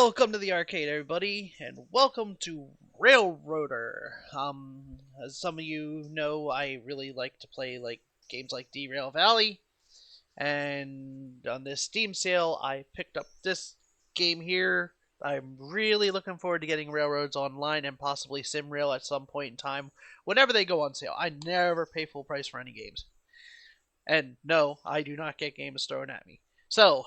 Welcome to the arcade, everybody, and welcome to Railroader. As some of you know, I really like to play games like Derail Valley, and on this Steam sale, I picked up this game here. I'm really looking forward to getting Railroads online and possibly SimRail at some point in time, whenever they go on sale. I never pay full price for any games, and no, I do not get games thrown at me. So,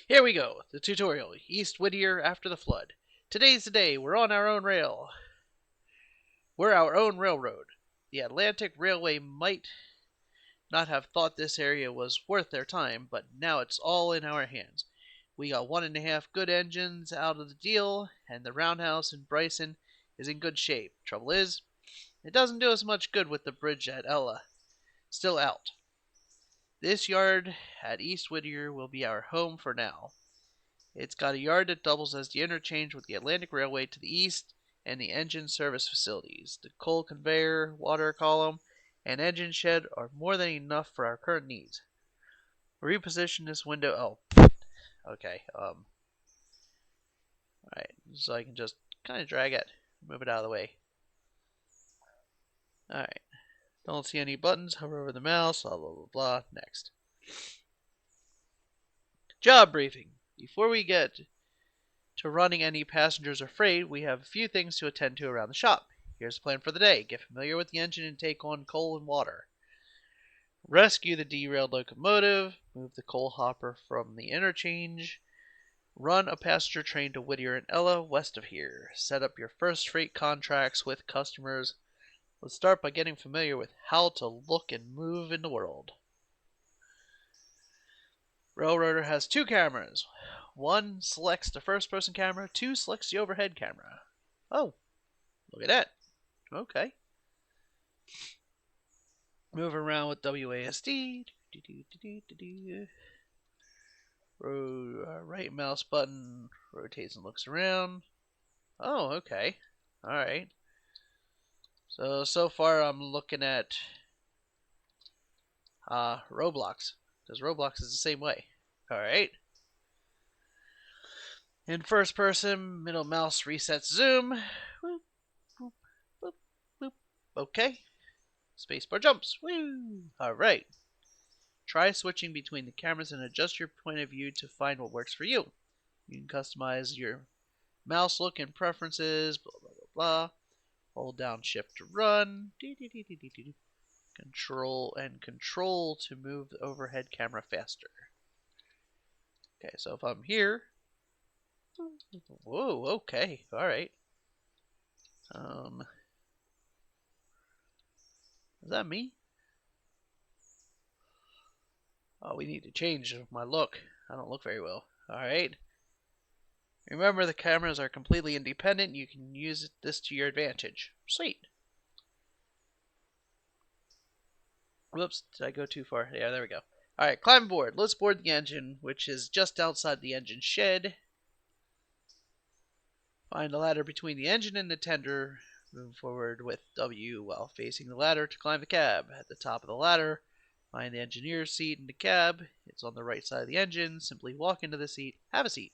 here we go, the tutorial, East Whittier after the flood. Today's the day, we're on our own rail. We're our own railroad. The Atlantic Railway might not have thought this area was worth their time, but now it's all in our hands. We got 1.5 good engines out of the deal, and the roundhouse in Bryson is in good shape. Trouble is, it doesn't do us much good with the bridge at Ella still out. This yard at East Whittier will be our home for now. It's got a yard that doubles as the interchange with the Atlantic Railway to the east and the engine service facilities. The coal conveyor, water column, and engine shed are more than enough for our current needs. Reposition this window. Oh, okay. Alright, so I can just kind of drag it, move it out of the way. Alright. Don't see any buttons, hover over the mouse, blah blah blah blah. Next. Job briefing. Before we get to running any passengers or freight, we have a few things to attend to around the shop. Here's the plan for the day. Get familiar with the engine and take on coal and water. Rescue the derailed locomotive. Move the coal hopper from the interchange. Run a passenger train to Whittier and Ella west of here. Set up your first freight contracts with customers. Let's start by getting familiar with how to look and move in the world. Railroader has 2 cameras. 1 selects the first-person camera, 2 selects the overhead camera. Oh, look at that. Okay. Move around with WASD. Right mouse button rotates and looks around. Oh, okay. Alright. So far I'm looking at Roblox, because Roblox is the same way. Alright. In first person, middle mouse resets zoom. Boop, boop, boop, boop. Okay. Spacebar jumps. Woo! Alright. Try switching between the cameras and adjust your point of view to find what works for you. You can customize your mouse look and preferences, blah blah blah blah. Hold down shift to run. Control to move the overhead camera faster. Okay, so if I'm here. Whoa, okay, alright. Is that me? Oh, we need to change my look. I don't look very well. Alright. Remember, the cameras are completely independent. You can use this to your advantage. Sweet. Whoops, did I go too far? Yeah, there we go. Alright, climb aboard. Let's board the engine, which is just outside the engine shed. Find the ladder between the engine and the tender. Move forward with W while facing the ladder to climb the cab. At the top of the ladder, find the engineer's seat in the cab. It's on the right side of the engine. Simply walk into the seat. Have a seat.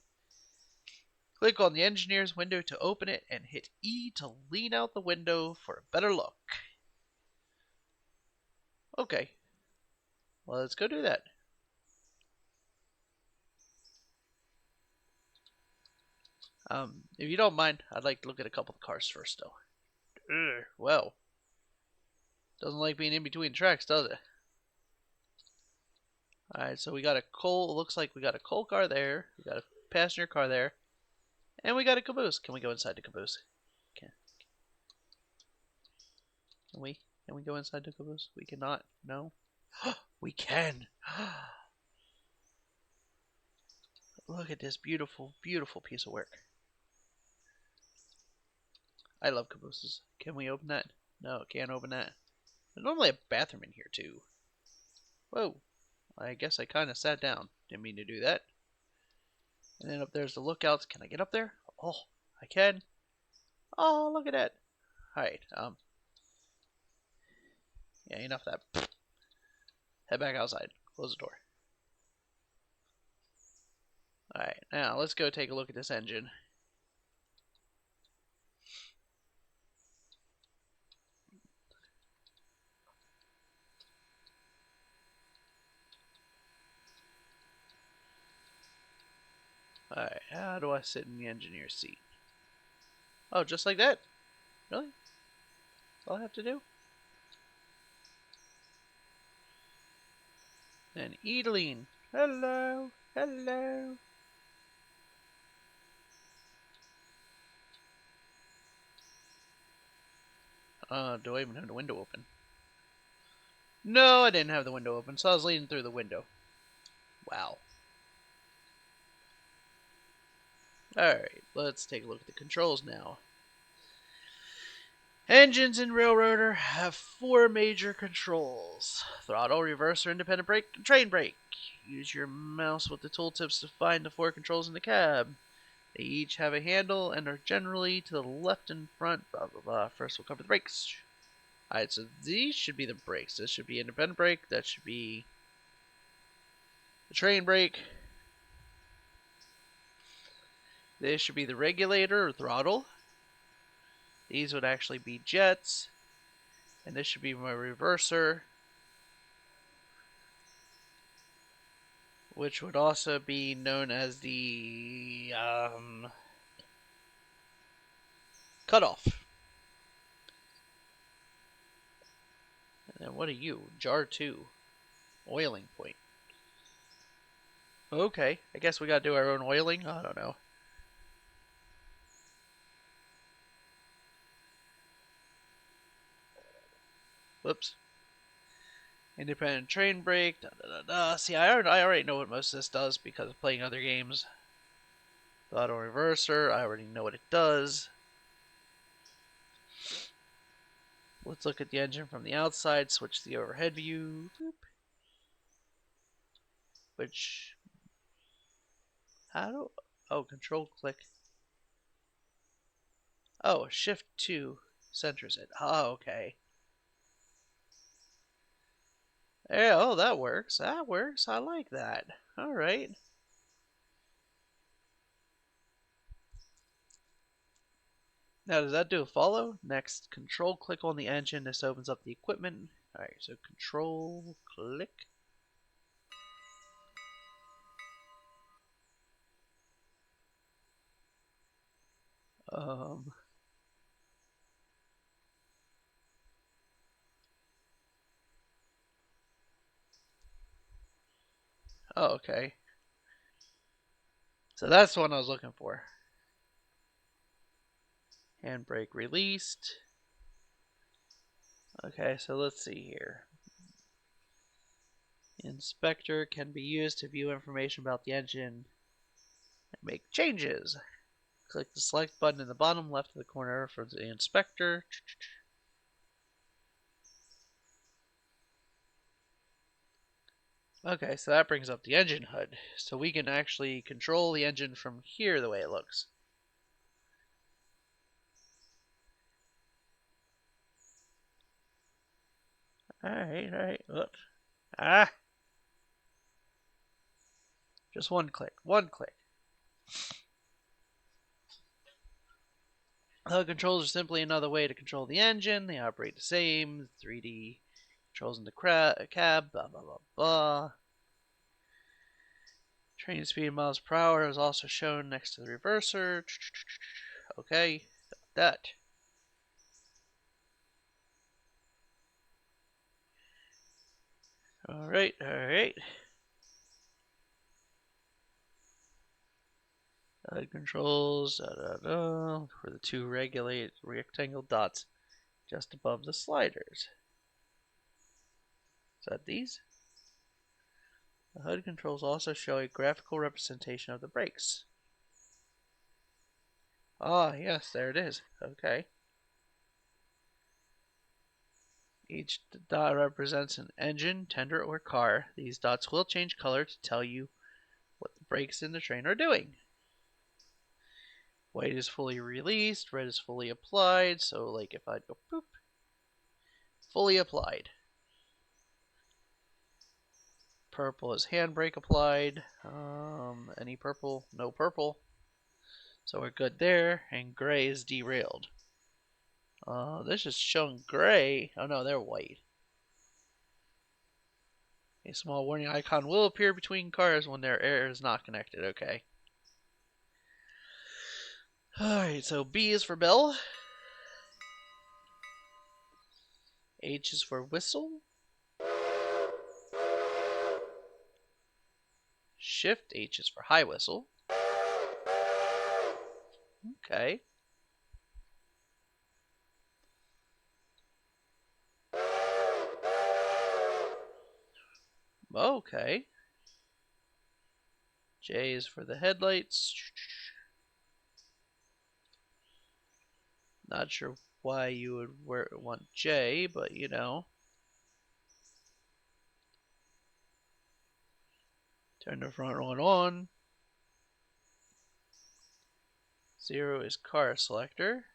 Click on the engineer's window to open it and hit E to lean out the window for a better look. Okay. Well, let's go do that. If you don't mind, I'd like to look at a couple of cars first, though. Well. Doesn't like being in between tracks, does it? Alright, so we got a coal, looks like we got a coal car there, we got a passenger car there, and we got a caboose. Can we go inside the caboose? Can we? Can we go inside the caboose? We cannot. No? We can! Look at this beautiful, beautiful piece of work. I love cabooses. Can we open that? No, can't open that. There's normally a bathroom in here, too. Whoa. I guess I kind of sat down. Didn't mean to do that. And then up there's the lookouts. Can I get up there? Oh, I can. Oh, look at that. Alright, yeah, enough of that. Head back outside. Close the door. Alright, now let's go take a look at this engine. Alright, how do I sit in the engineer's seat? Oh, just like that? Really? That's all I have to do? And Edeline. Hello. Hello. Do I even have the window open? No, I didn't have the window open, so I was leaning through the window. Wow. Alright, let's take a look at the controls now. Engines in Railroader have 4 major controls: throttle, reverser, independent brake, and train brake. Use your mouse with the tooltips to find the 4 controls in the cab. They each have a handle and are generally to the left and front, blah blah blah. First we'll cover the brakes. Alright, so these should be the brakes. This should be independent brake, that should be the train brake. This should be the regulator or throttle. These would actually be jets. And this should be my reverser, which would also be known as the cutoff. And then what are you? Jar 2. Oiling point. Okay, I guess we gotta do our own oiling? I don't know. Whoops. Independent train brake. Da, da, da, da. See, I already know what most of this does because of playing other games. The auto reverser, I already know what it does. Let's look at the engine from the outside. Switch to the overhead view. Boop. Which... How do... Oh, control click. Oh, shift 2 centers it. Oh, okay. Yeah, oh, that works. That works. I like that. Alright. Now, does that do a follow? Next, control click on the engine. This opens up the equipment. Alright, so control click. Oh, okay. So that's the one I was looking for. Handbrake released. Okay, so let's see here. Inspector can be used to view information about the engine and make changes. Click the select button in the bottom left of the corner for the inspector. Okay, so that brings up the engine HUD. So we can actually control the engine from here the way it looks. Alright. Look. Ah! Just one click. One click. HUD controls are simply another way to control the engine. They operate the same. 3D controls in the cab. Blah, blah, blah, blah. Train speed in miles per hour is also shown next to the reverser. Okay, got that. Alright. Controls for the 2 regulate rectangle dots just above the sliders. Is that these? The HUD controls also show a graphical representation of the brakes. Ah, yes, there it is. Okay. Each dot represents an engine, tender, or car. These dots will change color to tell you what the brakes in the train are doing. White is fully released, red is fully applied, so like if I'd go boop, fully applied. Purple is handbrake applied. Any purple? No purple. So we're good there. And gray is derailed. This is showing gray. Oh no, they're white. A small warning icon will appear between cars when their air is not connected. Okay. Alright, so B is for bell. H is for whistle. Shift H is for high whistle. Okay. Okay. J is for the headlights. Not sure why you would want J, but you know. Turn the front one on. 0 is car selector.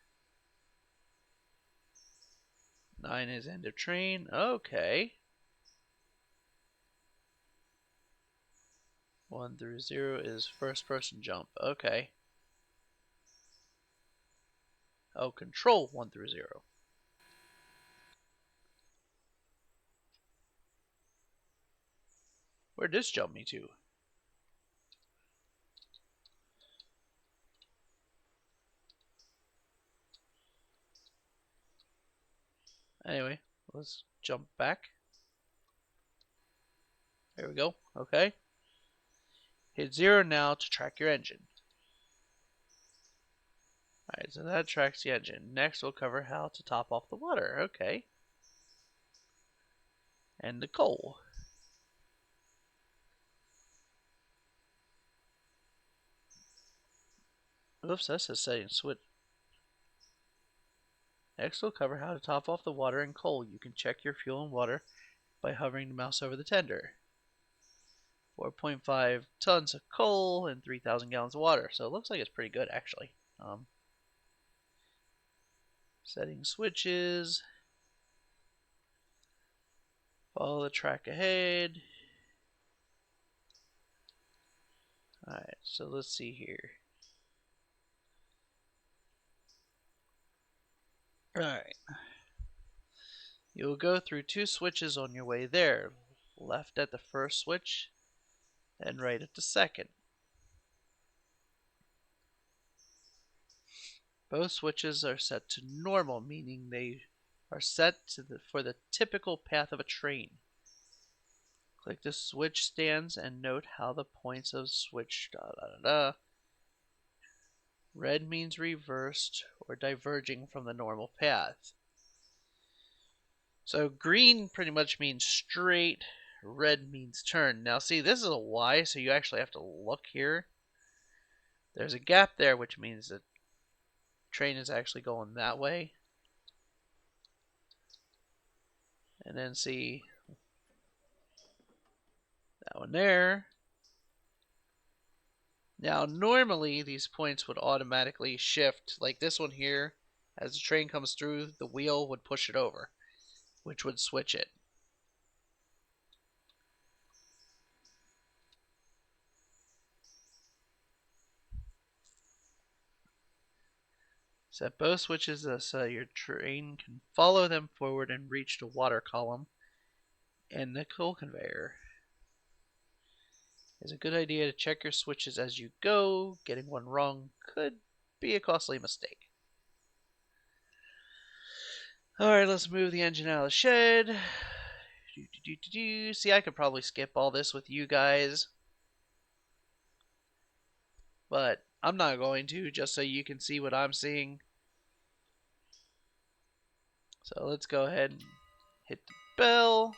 9 is end of train. Okay. 1 through 0 is first person jump. Okay. Oh, control 1 through 0. Where'd this jump me to? Anyway, let's jump back. There we go. Okay. Hit 0 now to track your engine. Alright, so that tracks the engine. Next, we'll cover how to top off the water. Okay. And the coal. Oops, that says setting switch. Next, we'll cover how to top off the water and coal. You can check your fuel and water by hovering the mouse over the tender. 4.5 tons of coal and 3,000 gallons of water. So it looks like it's pretty good, actually. Setting switches. Follow the track ahead. Alright, so let's see here. Alright. You'll go through 2 switches on your way there. Left at the first switch, and right at the second. Both switches are set to normal, meaning they are set to for the typical path of a train. Click the switch stands and note how the points of switch ... Red means reversed or diverging from the normal path. So green pretty much means straight, red means turn. Now see, this is a Y, so you actually have to look here. There's a gap there, which means the train is actually going that way. And then see that one there. Now normally these points would automatically shift, like this one here. As the train comes through, the wheel would push it over, which would switch it. Set both switches so your train can follow them forward and reach the water column and the coal conveyor. It's a good idea to check your switches as you go. Getting one wrong could be a costly mistake. Alright, let's move the engine out of the shed. See, I could probably skip all this with you guys, but I'm not going to, just so you can see what I'm seeing. So let's go ahead and hit the bell.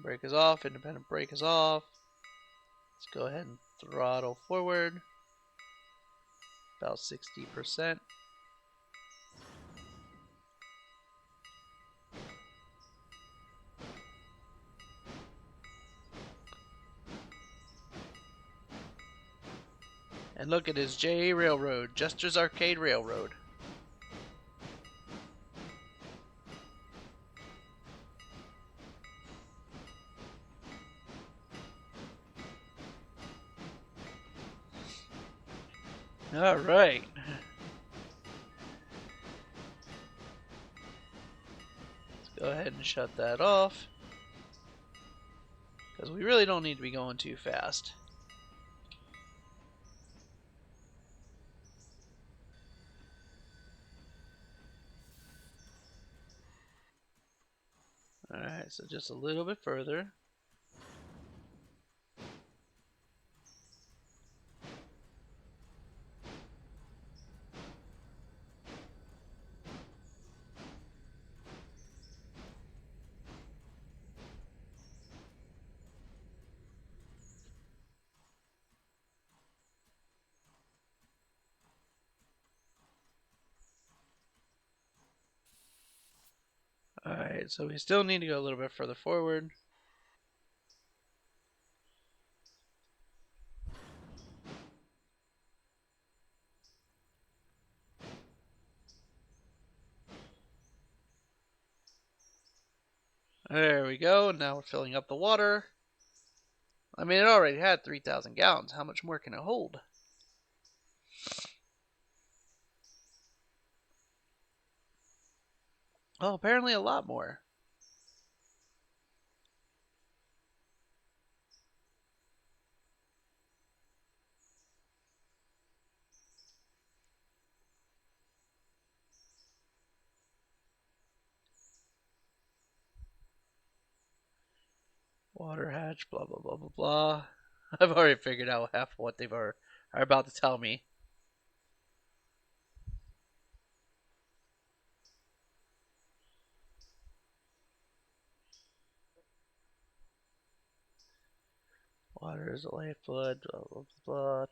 Brake is off, independent brake is off. Let's go ahead and throttle forward. About 60%. And look at his J Railroad, Jester's Arcade Railroad. All right. Let's go ahead and shut that off, because we really don't need to be going too fast. Alright, so just a little bit further. Alright, so we still need to go a little bit further forward. There we go, and now we're filling up the water. I mean, it already had 3,000 gallons. How much more can it hold? Oh, apparently a lot more. Water hatch, blah, blah, blah, blah, blah. I've already figured out half of what are about to tell me. Water is a lifeblood, blah, blah, blah, blah.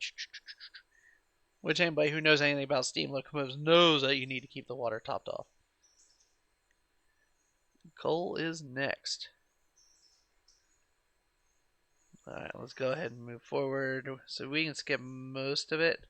Which anybody who knows anything about steam locomotives knows that you need to keep the water topped off. Coal is next. Alright, let's go ahead and move forward so we can skip most of it.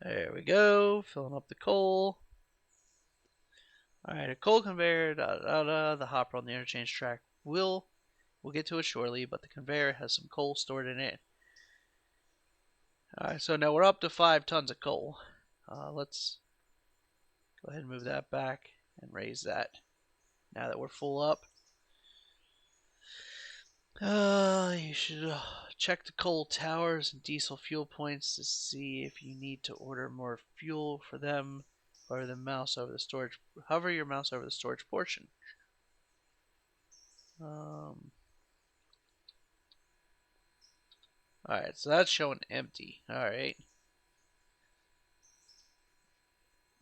There we go, filling up the coal. Alright, a coal conveyor, da da da. The hopper on the interchange track we'll get to it shortly, but the conveyor has some coal stored in it. Alright, so now we're up to 5 tons of coal. Let's go ahead and move that back and raise that now that we're full up. You should check the coal towers and diesel fuel points to see if you need to order more fuel for them. Hover your mouse over the storage portion. Alright, so that's showing empty. Alright.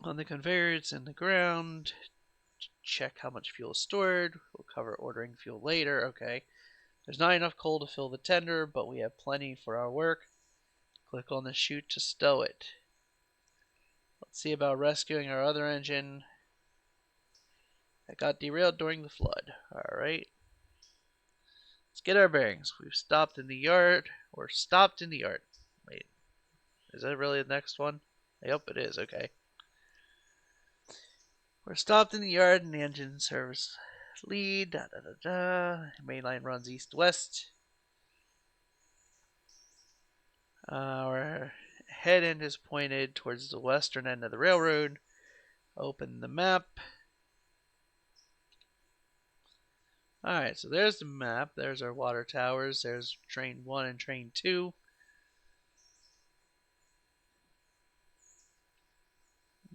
On the conveyor, it's in the ground. Check how much fuel is stored. We'll cover ordering fuel later. Okay. There's not enough coal to fill the tender, but we have plenty for our work. Click on the chute to stow it. Let's see about rescuing our other engine that got derailed during the flood. Alright. Let's get our bearings. We've stopped in the yard. Or stopped in the yard. Wait. Is that really the next one? Yep, it is. Okay. We're stopped in the yard and the engine service lead. Da da da da. Main line runs east-west. Our head end is pointed towards the western end of the railroad. Open the map. Alright, so there's the map. There's our water towers. There's train 1 and train 2.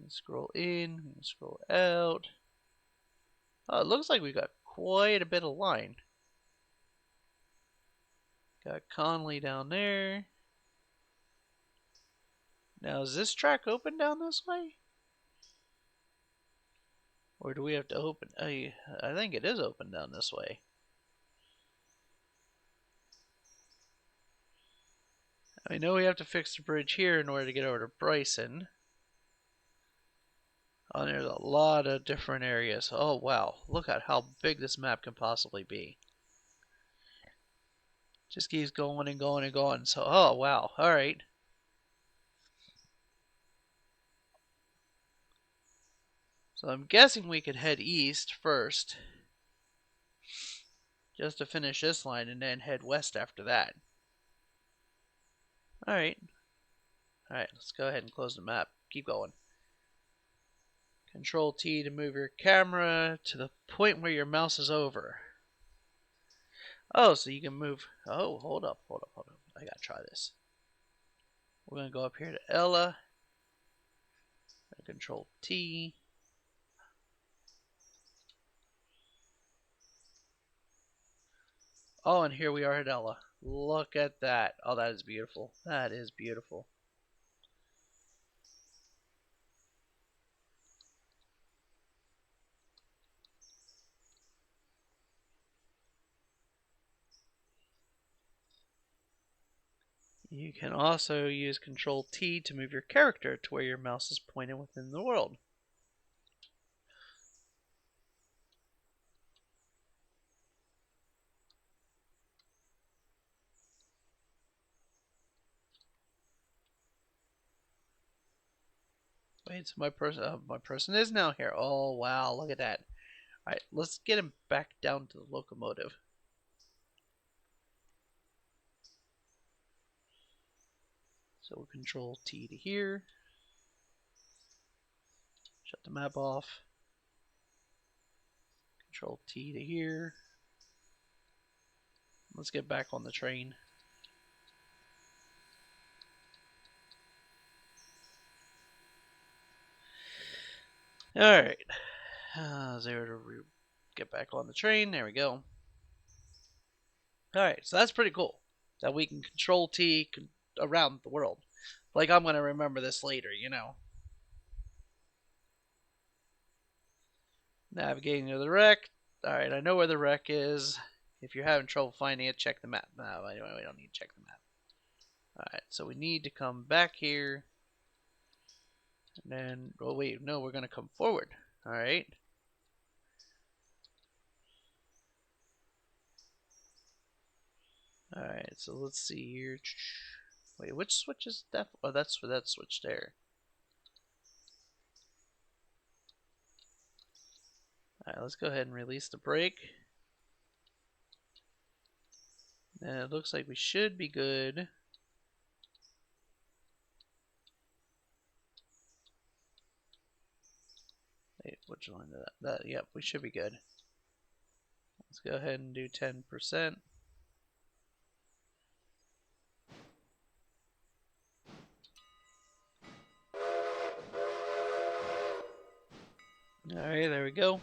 Scroll in, scroll out. Oh, it looks like we got quite a bit of line. Got Conley down there. Now, is this track open down this way? Or do we have to open? I think it is open down this way. I know we have to fix the bridge here in order to get over to Bryson. Oh, there's a lot of different areas. Oh, wow. Look at how big this map can possibly be. Just keeps going and going and going. So, oh, wow. All right. So I'm guessing we could head east first. Just to finish this line and then head west after that. All right. All right, let's go ahead and close the map. Keep going. Control T to move your camera to the point where your mouse is over. Oh, so you can move. Oh, hold up. I gotta try this. We're gonna go up here to Ella. Control T. Oh, and here we are at Ella. Look at that. Oh, that is beautiful. That is beautiful. You can also use Control T to move your character to where your mouse is pointed within the world. Wait, so my person is now here. Oh wow, look at that. All right, let's get him back down to the locomotive. So we'll Control T to here. Shut the map off. Control T to here. Let's get back on the train. Alright. 0 to get back on the train. There we go. Alright, so that's pretty cool. That we can Control T around the world. Like, I'm going to remember this later, you know. Navigating to the wreck. Alright, I know where the wreck is. If you're having trouble finding it, check the map. No, anyway, we don't need to check the map. Alright, so we need to come back here. And then, oh wait, no, we're going to come forward. Alright. Alright, so let's see here. Wait, which switch is that? Oh, that's for that switch there. Alright, let's go ahead and release the brake. And it looks like we should be good. Wait, which line did that? Yep, we should be good. Let's go ahead and do 10%. Alright, there we go.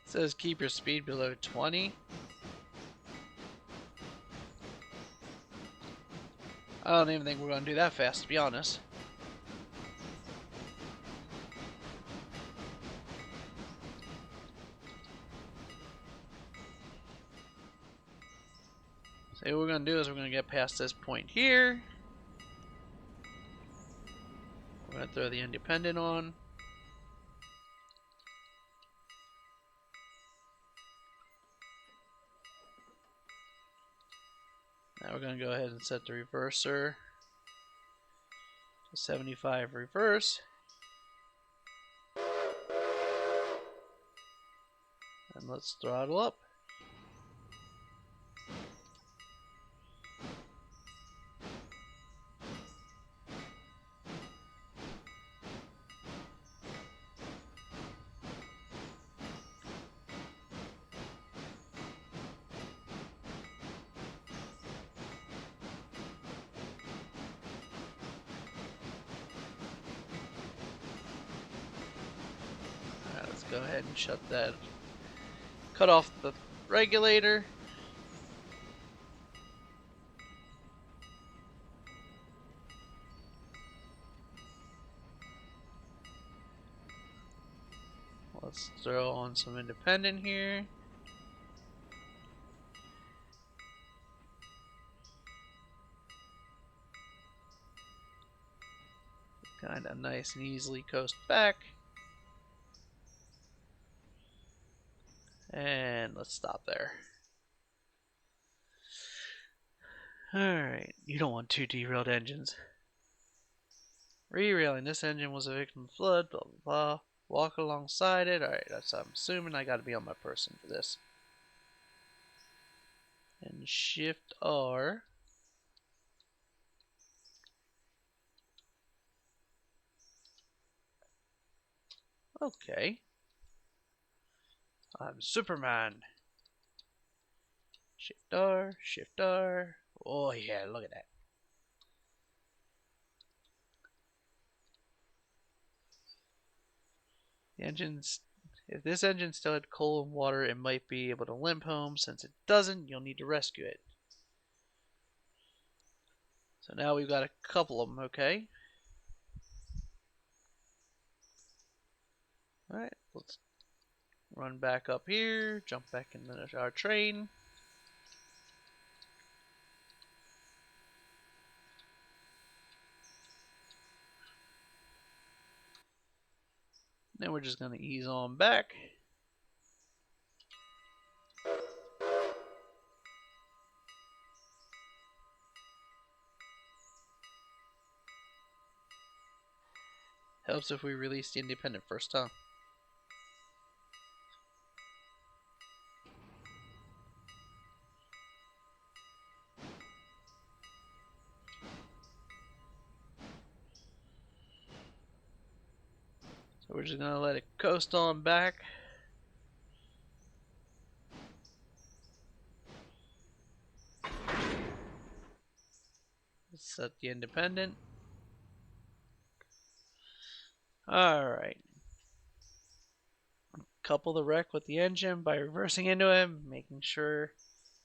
It says keep your speed below 20. I don't even think we're going to do that fast, to be honest. So what we're going to do is we're going to get past this point here. We're going to throw the independent on. Now we're going to go ahead and set the reverser to 75 reverse. And let's throttle up. Go ahead and shut that. Cut off the regulator. Let's throw on some independent here. Kind of nice and easily coast back. And let's stop there. Alright, you don't want two derailed engines. Re-railing, this engine was a victim of flood, blah blah blah. Walk alongside it. Alright, that's I'm assuming I gotta be on my person for this. And shift R. Okay. I'm Superman. Shift R, Shift R. Oh yeah, look at that. The engine's, if this engine still had coal and water, it might be able to limp home. Since it doesn't, you'll need to rescue it. So now we've got a couple of them, okay? Alright, let's run back up here, jump back in our train. Then we're just going to ease on back. Helps if we release the independent first, huh? So we're just going to let it coast on back. Let's set the independent. Alright. Couple the wreck with the engine by reversing into him, making sure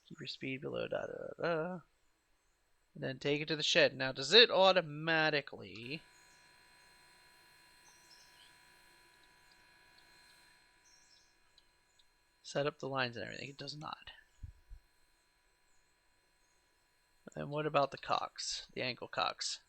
keep your speed below da da da. And then take it to the shed. Now, does it automatically set up the lines and everything? It does not. And what about the cocks? The ankle cocks?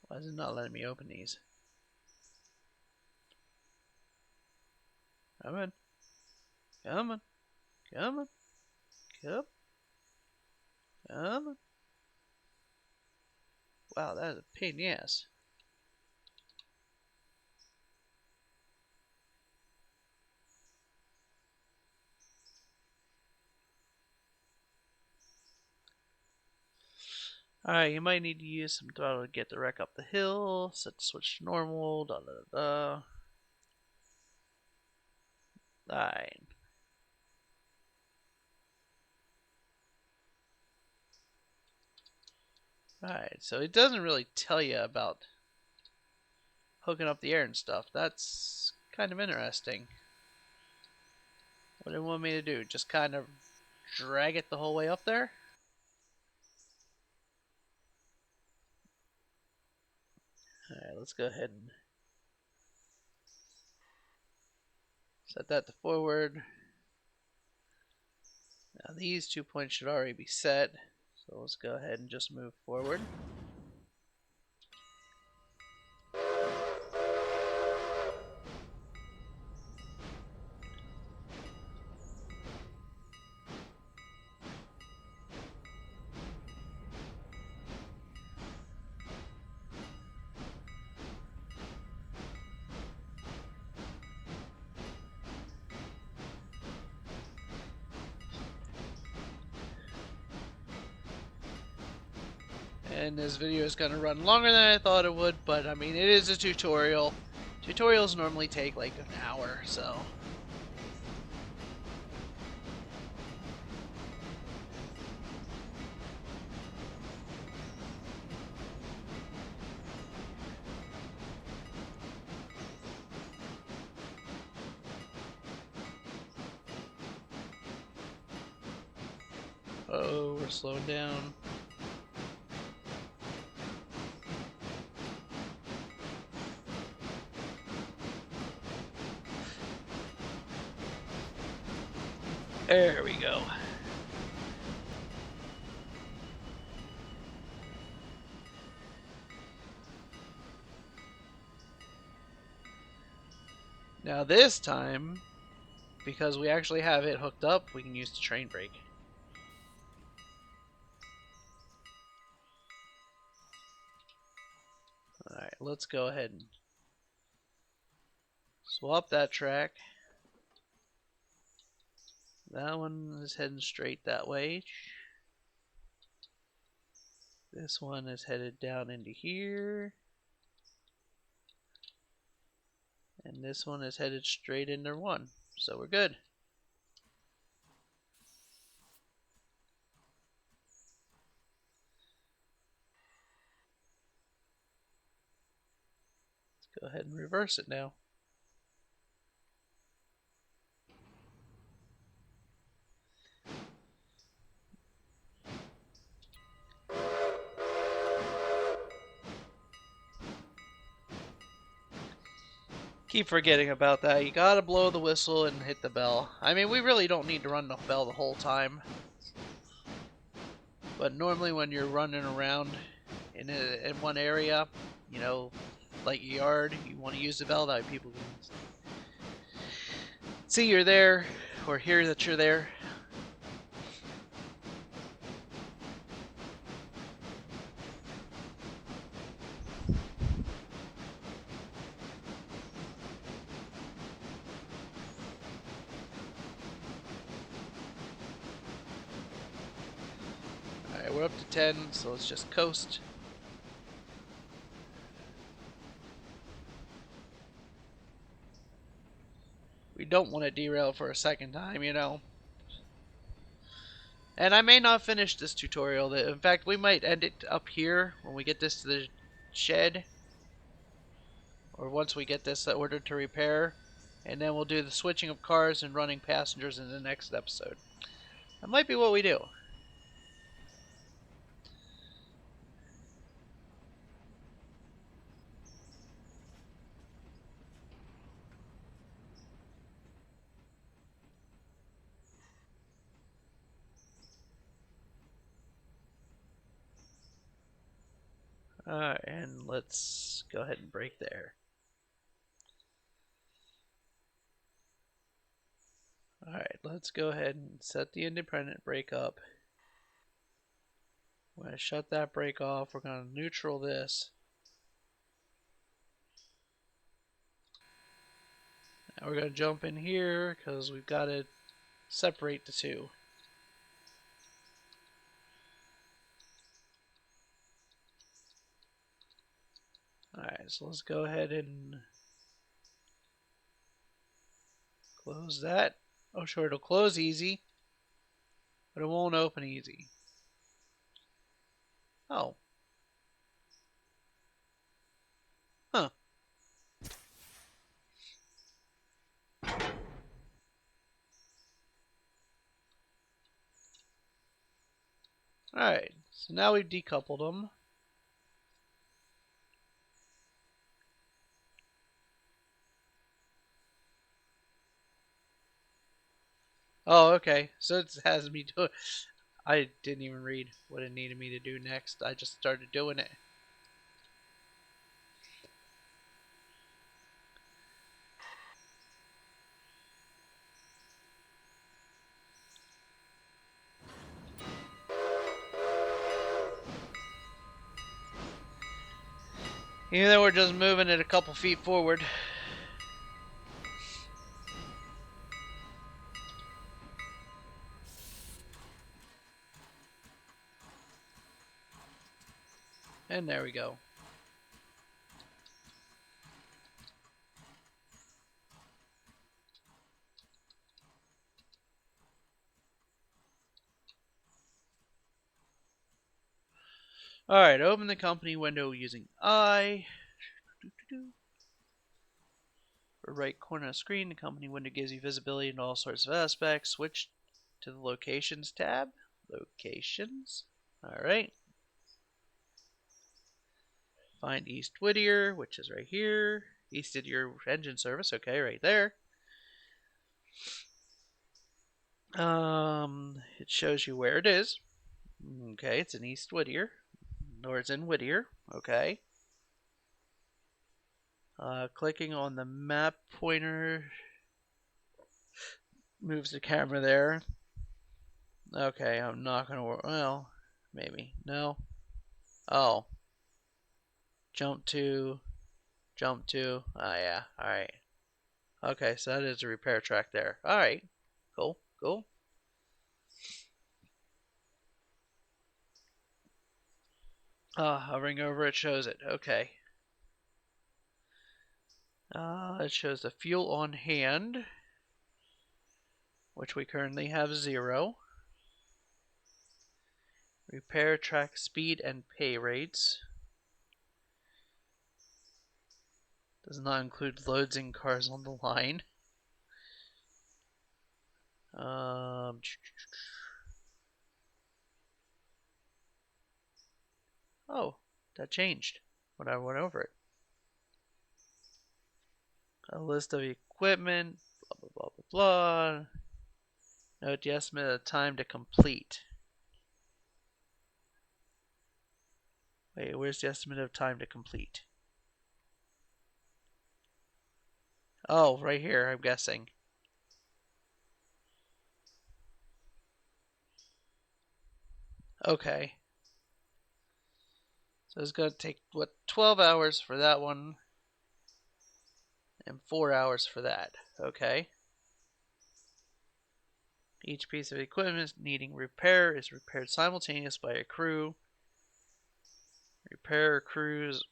Why is it not letting me open these? Come on. Come on. Come on. Come. Come on. Wow, that is a pain in the ass. Alright, you might need to use some throttle to get the wreck up the hill. Set the switch to normal. Da da da. Alright. Alright, so it doesn't really tell you about hooking up the air and stuff. That's kind of interesting. What do you want me to do? Just kind of drag it the whole way up there? Alright, let's go ahead and set that to forward. Now these 2 points should already be set. So let's go ahead and just move forward. And this video is going to run longer than I thought it would, but I mean, it is a tutorial. Tutorials normally take like an hour, so. Oh, we're slowing down. There we go. Now this time, because we actually have it hooked up, we can use the train brake. Alright, let's go ahead and swap that track. That one is heading straight that way. This one is headed down into here. And this one is headed straight into one. So we're good. Let's go ahead and reverse it now. Keep forgetting about that. You gotta blow the whistle and hit the bell. I mean, we really don't need to run the bell the whole time. But normally when you're running around in one area, you know, like a yard, you want to use the bell. That way people can see you're there or hear that you're there. Alright, we're up to 10, so let's just coast. We don't want to derail for a second time, you know. And I may not finish this tutorial. In fact, we might end it up here when we get this to the shed. Or once we get this ordered to repair. And then we'll do the switching of cars and running passengers in the next episode. That might be what we do. Alright, and let's go ahead and brake there. Alright, let's go ahead and set the independent brake up. We're going to shut that brake off. We're going to neutral this. Now we're going to jump in here because we've got to separate the two. Alright, so let's go ahead and close that. Oh, sure, it'll close easy, but it won't open easy. Oh. Huh. Alright, so now we've decoupled them. Oh, okay. So it has me do it. I didn't even read what it needed me to do next. I just started doing it. Even though we're just moving it a couple feet forward. And there we go. Alright, open the company window using I. For right corner of the screen, the company window gives you visibility into all sorts of aspects. Switch to the locations tab. Locations. Alright. Find East Whittier, which is right here. East Whittier engine service. Okay, right there. It shows you where it is. Okay, it's in East Whittier. Or it's in Whittier. Okay. Clicking on the map pointer moves the camera there. Okay, I'm not gonna work. Well, maybe. No. Oh. Jump to. Jump to. Ah, yeah. Alright. Okay, so that is a repair track there. Alright. Cool. Cool. Hovering over it shows it. Okay. It shows the fuel on hand, which we currently have 0. Repair track speed and pay rates. Does not include loads and cars on the line. Oh, that changed when I went over it. A list of equipment, blah, blah, blah, blah, blah. Note the estimate of time to complete. Wait, where's the estimate of time to complete? Oh, right here, I'm guessing. Okay. So it's going to take, what, 12 hours for that one, and 4 hours for that. Okay. Each piece of equipment needing repair is repaired simultaneously by a crew. Repair crews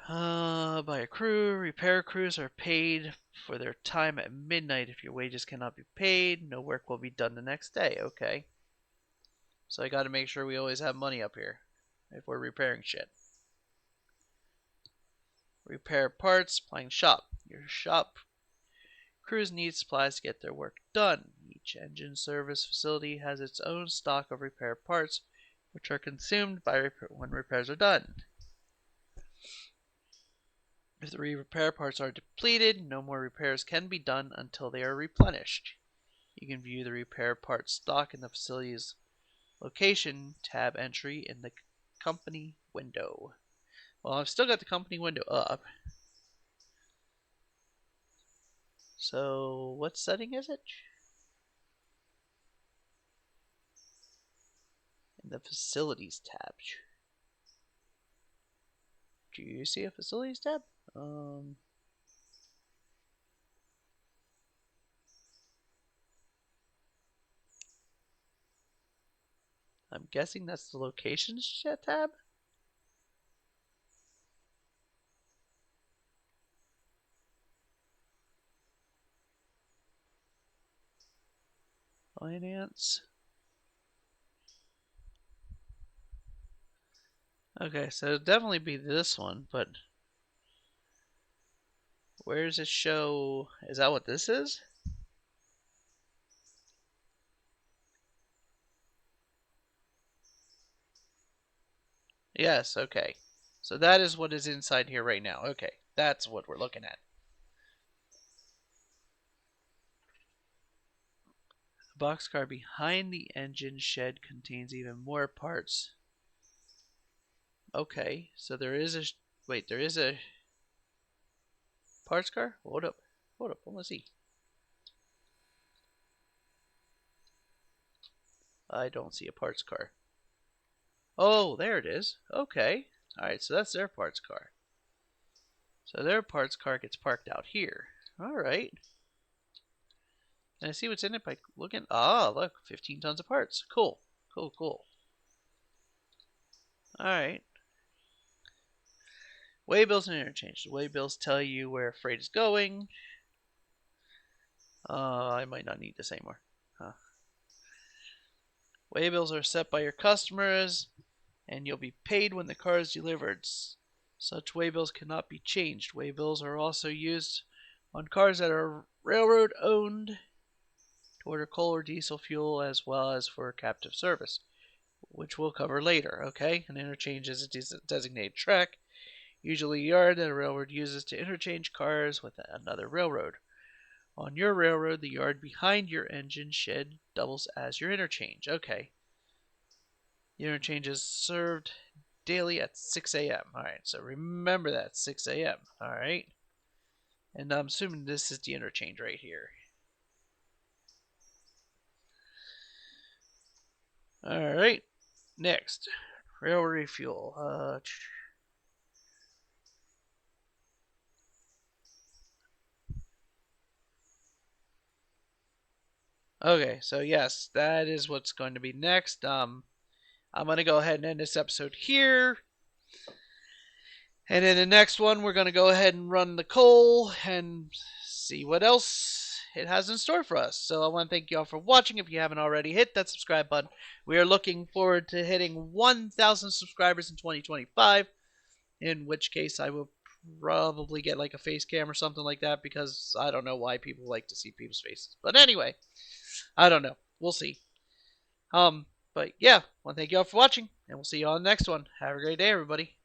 by a crew. Repair crews are paid for their time at midnight. If your wages cannot be paid, no work will be done the next day. Okay. So I got to make sure we always have money up here if we're repairing shit. Repair parts, supplying shop. Your shop crews need supplies to get their work done. Each engine service facility has its own stock of repair parts, which are consumed by when repairs are done. If the repair parts are depleted, no more repairs can be done until they are replenished. You can view the repair parts stock in the facility's location tab entry in the company window. Well, I've still got the company window up. So, what setting is it? In the facilities tab. Do you see a facilities tab? I'm guessing that's the locations tab? Finance. Okay, so it'll definitely be this one, but where does it show? Is that what this is? Yes, okay. So that is what is inside here right now. Okay, that's what we're looking at. The boxcar behind the engine shed contains even more parts. Okay, so there is a... Wait, there is a parts car? Hold up. Hold up, let me see. I don't see a parts car. Oh, there it is. Okay. Alright, so that's their parts car. So their parts car gets parked out here. Alright. Can I see what's in it by looking? Ah, look, 15 tons of parts. Cool. Cool, cool. Alright. Waybills and interchange. The waybills tell you where freight is going. I might not need this anymore. Huh. Waybills are set by your customers, and you'll be paid when the car is delivered. Such waybills cannot be changed. Waybills are also used on cars that are railroad owned to order coal or diesel fuel, as well as for captive service, which we'll cover later, okay? An interchange is a designated track, usually a yard that a railroad uses to interchange cars with another railroad. On your railroad, the yard behind your engine shed doubles as your interchange. Okay. The interchange is served daily at 6 a.m. Alright, so remember that, 6 a.m. Alright. And I'm assuming this is the interchange right here. Alright, next. Rail refuel. Okay, so yes, that is what's going to be next. I'm going to go ahead and end this episode here. And in the next one, we're going to go ahead and run the coal and see what else it has in store for us. So I want to thank you all for watching. If you haven't already, hit that subscribe button. We are looking forward to hitting 1,000 subscribers in 2025, in which case I will probably get like a face cam or something like that, because I don't know why people like to see people's faces. But anyway, I don't know. We'll see. But yeah, I want to thank you all for watching, and we'll see you on the next one. Have a great day, everybody.